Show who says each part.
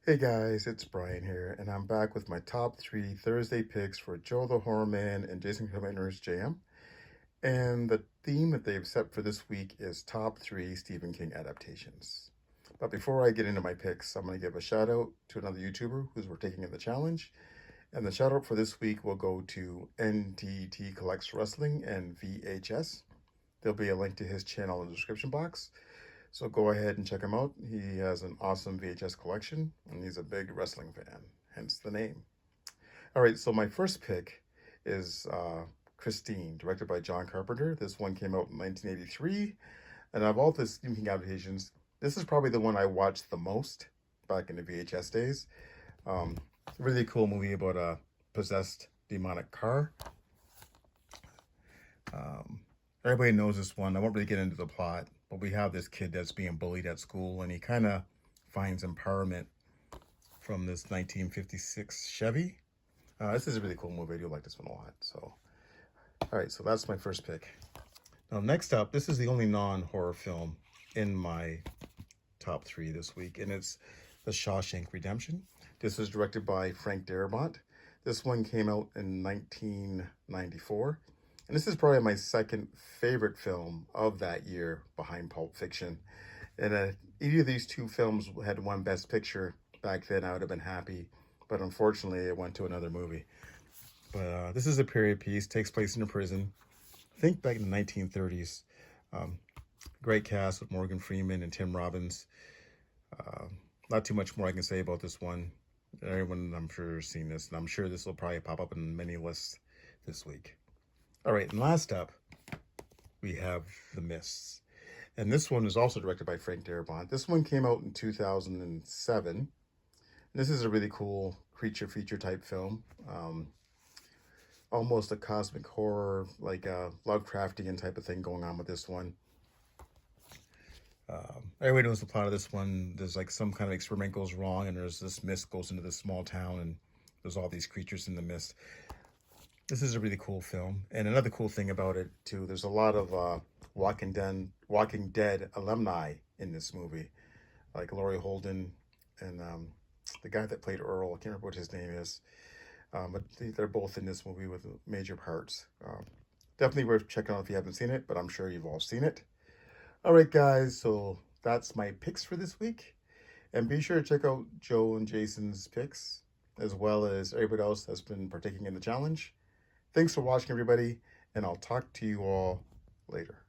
Speaker 1: Hey guys, it's Brian here, and I'm back with my top three Thursday picks for Joe the Horror Man and Jason Carpenter's Jam. And the theme that they've set for this week is top three Stephen King adaptations. But before I get into my picks, I'm going to give a shout out to another YouTuber who's partaking in the challenge. And the shout out for this week will go to NTT Collects Wrestling and VHS. There'll be a link to his channel in the description box. So go ahead and check him out. He has an awesome VHS collection, and he's a big wrestling fan, hence the name. All right, so my first pick is Christine, directed by John Carpenter. This one came out in 1983, and of all the Stephen King adaptations, this is probably the one I watched the most back in the VHS days. Really cool movie about a possessed demonic car. Everybody knows this one. I won't really get into the plot, but we have this kid that's being bullied at school, and he kind of finds empowerment from this 1956 Chevy. This is a really cool movie. I do like this one a lot. So, all right, so that's my first pick. Now, next up, this is the only non-horror film in my top three this week, and it's The Shawshank Redemption. This was directed by Frank Darabont. This one came out in 1994. And this is probably my second favorite film of that year behind Pulp Fiction. And either of these two films had won Best Picture back then, I would have been happy. But unfortunately, it went to another movie. But this is a period piece, takes place in a prison. I think back in the 1930s. Great cast with Morgan Freeman and Tim Robbins. Not too much more I can say about this one. Everyone, I'm sure, has seen this. And I'm sure this will probably pop up in many lists this week. All right, and last up, we have The Mists. And this one is also directed by Frank Darabont. This one came out in 2007. And this is a really cool creature feature type film. Almost a cosmic horror, like a Lovecraftian type of thing going on with this one. Everybody knows the plot of this one. There's like some kind of experiment goes wrong, and there's this mist goes into this small town, and there's all these creatures in the mist. This is a really cool film. And another cool thing about it, too, there's a lot of Walking Dead alumni in this movie, like Laurie Holden and the guy that played Earl. I can't remember what his name is. But they're both in this movie with major parts. Definitely worth checking out if you haven't seen it, but I'm sure you've all seen it. All right, guys, so that's my picks for this week. And be sure to check out Joe and Jason's picks, as well as everybody else that's been partaking in the challenge. Thanks for watching, everybody, and I'll talk to you all later.